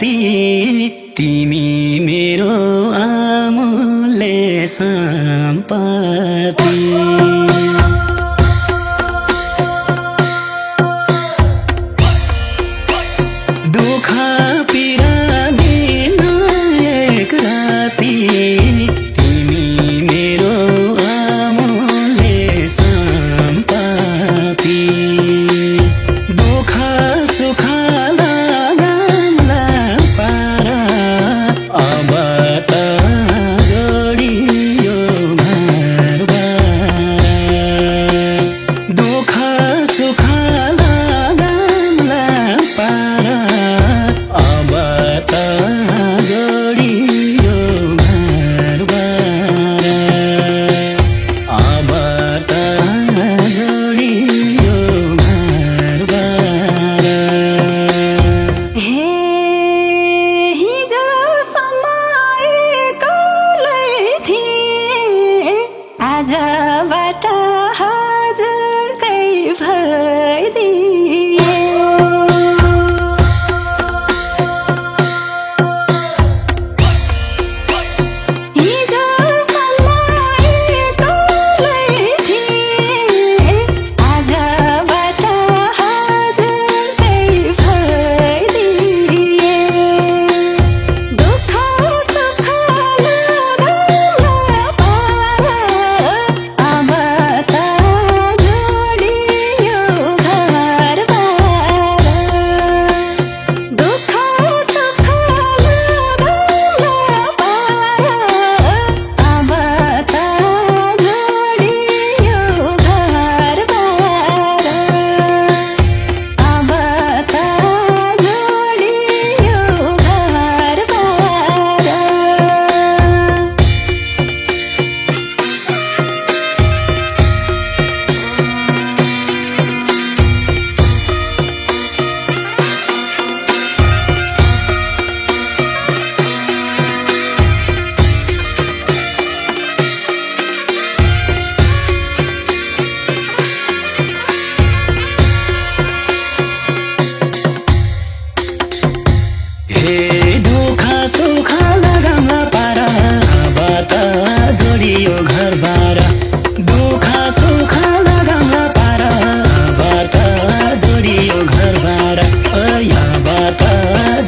राती तिमी मेरो अमूल्य सम्पत्ति। दुःख पीडा दिन एक राती तिमी मेरो अमूल्य सम्पत्ति। दुःख सुख लगामला पार अब त जोडियो घरबार। दुःख सुख लगामला पार अब त जोडियो घरबार। अब त जोडियो घरबार। हे हिजोसम्म एक्लै थिएँ, आजबाट हजुरकै भइदिएँ। हिजोसम्म एक्लै थिएँ, आजबाट हजुरकै भइदिएँ। दुःख सुख लगामला पार अब त जोडियो घरबार। दुःख सुख लगामला पार अब त जोडियो घरबार। अब त जोडियो घरबार। हे दुःख सुख लगामला पार अब त जोडियो घरबार। दुःख सुख लगामला पार अब त जोडियो घरबार। अब त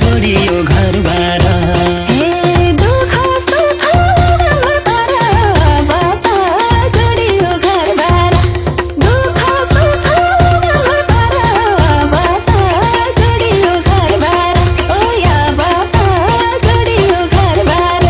जोडियो घरबार। हे दुःख सुख लगामला पार अब त जोडियो घरबार। दुःख सुख लगामला पार अब त जोडियो घरबार। अब त जोडियो घरबार।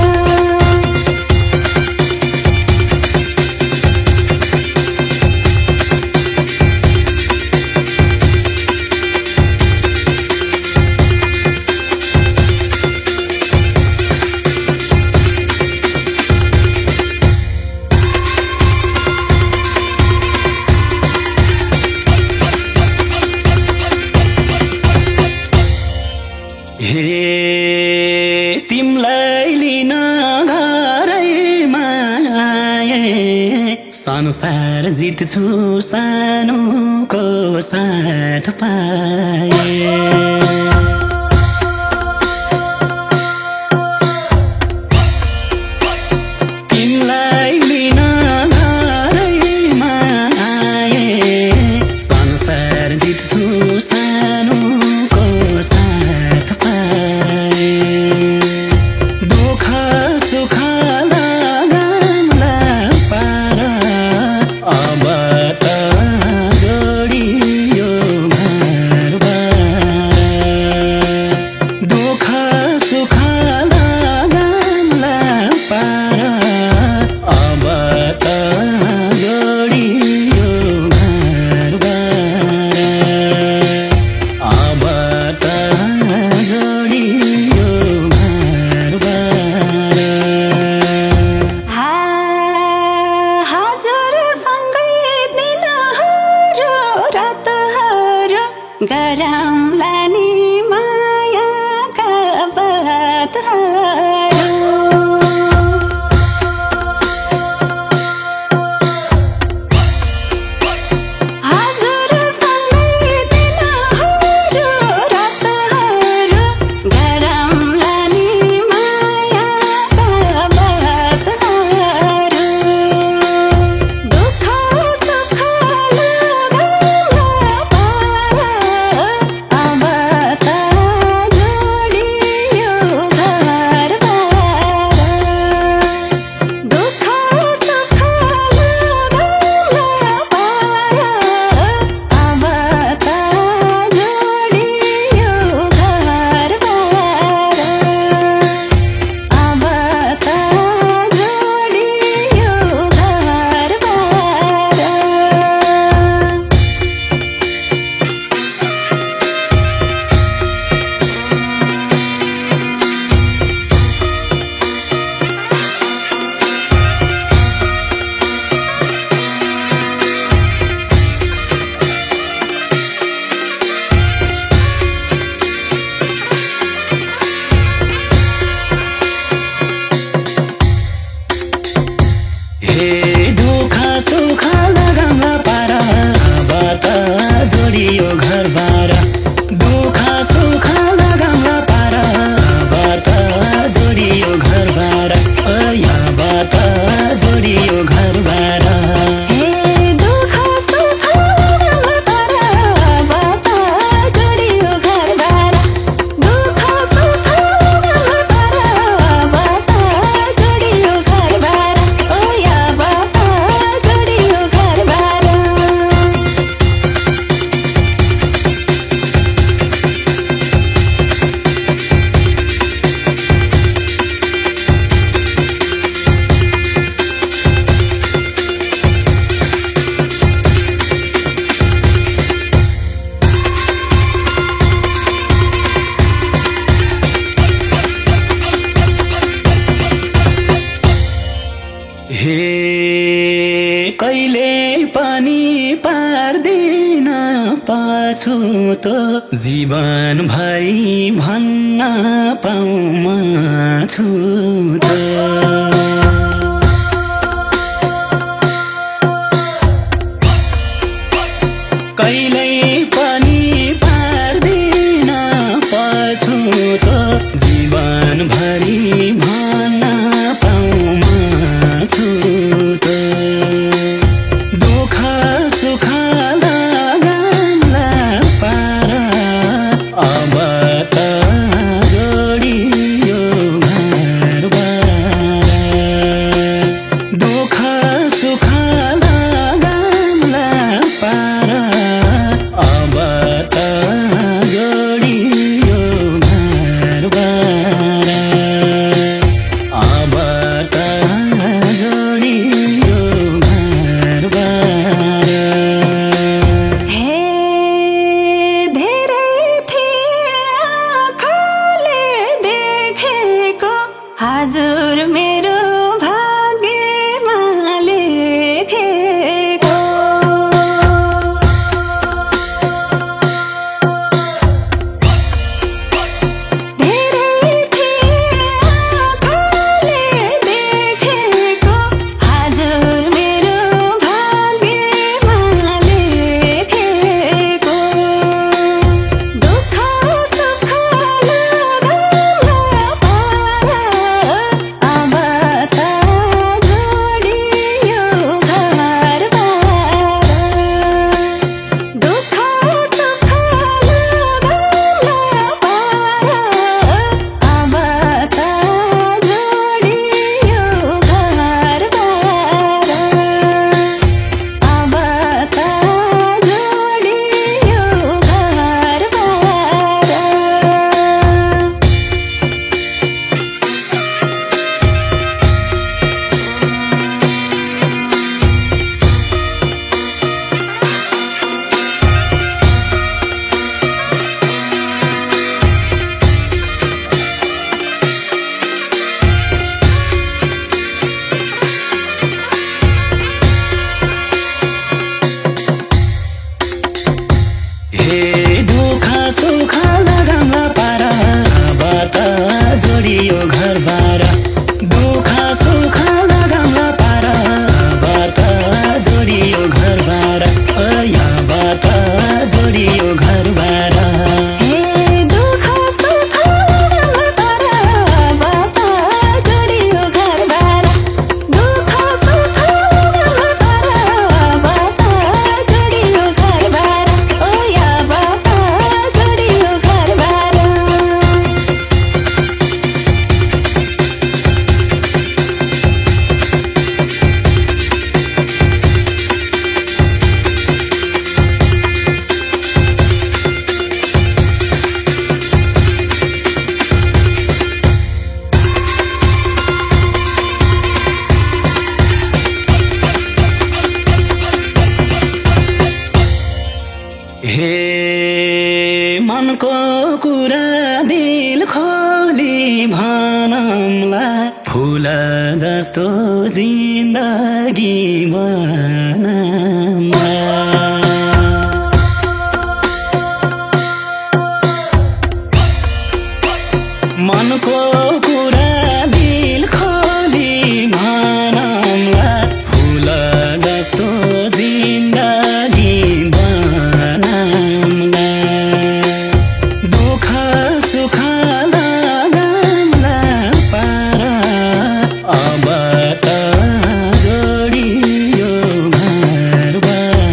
हे तिमलाई लिन घरैमा आएँ, संसार जित्छु सानोको साथ पाएँ। तिमलाई लिन घरैमा आएँ, संसार जित्छु सानोको साथ पाएँ। दुःख सुख लगामला पार अब त जोडियो घरबार। दुःख सुख लगामला पार अब त जोडियो घरबार। अब त जोडियो घरबार। हजुरसँगै दिनहरू रातहरू गरौँला नि मायाका बातहरू। हजुरसँगै दिनहरू रातहरू गरौँ पनि पार्दिन पछुतो जीवनभरि भन्न पाउँ छुतो कहिल्यै पनि पार्दिन पछुतो जीवनभरि भन्न पाउँ छुतो दुःख सुख लगाउँला पार अब त जोडियो घरबार दुःख सुख लगाउँला पार अब त जोडियो घरबार अब त जोडियो घरबार हे धेरै थिए आँखाले देखेको हजुर मेरो भाग्यमा लेखेको धेरै थिए आँखाले देखेको हजुर मेरो भाग्यमा लेखेको दुःख सुख लगाउँला पार अब त जोडियो घरबार दुःख सुख लगाउँला पार अब त जोडियो घरबार अब त जोडियो घरबार हे दुःख सुख लगाउँला पार अब त जोडियो घरबार दुःख सुख लगाउँला पार अब त जोडियो घरबार अब त जोडियो घरबार हे दुःख सुख लगाउँला पार अब त जोडियो घरबार दुःख सुख लगाउँला पार अब त जोडियो घरबार ओ अब त जोडियो घरबार हे मनको कुरा दिल खोली भनौँला फुल जस्तो जिन्दगी बनाउँला मनको कुरा दिल खोली भनौँला फुल जस्तो जिन्दगी बनाउँला दुःख सुख लगाउँला पार अब त जोडियो घरबार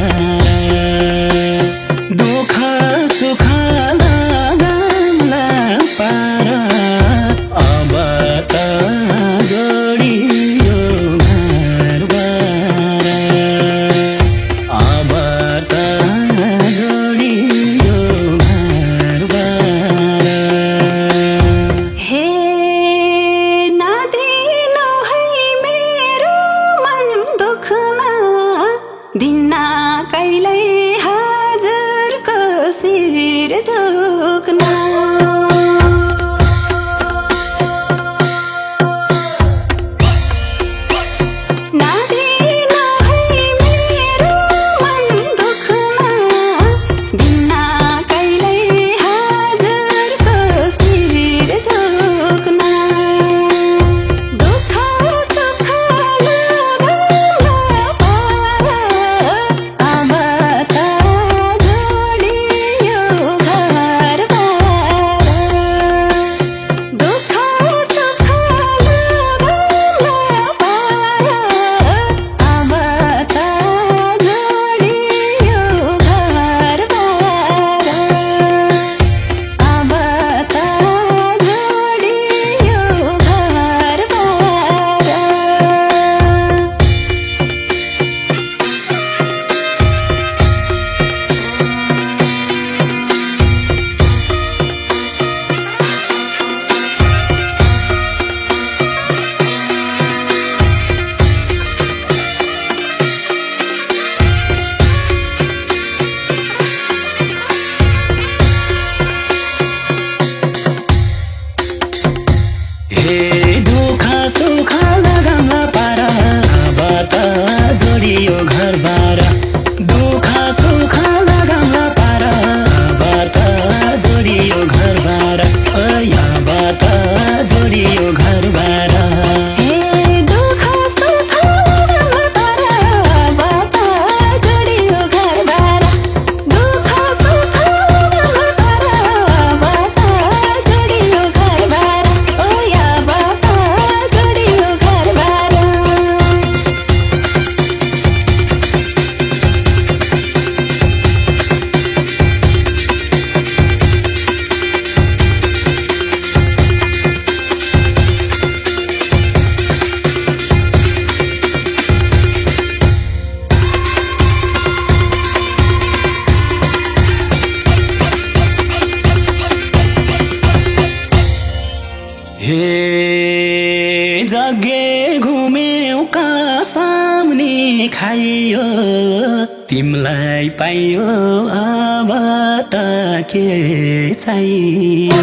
हे जगे घुम्यौ सामने खाइयो तिमलाई पाइयो अब त के चाहियो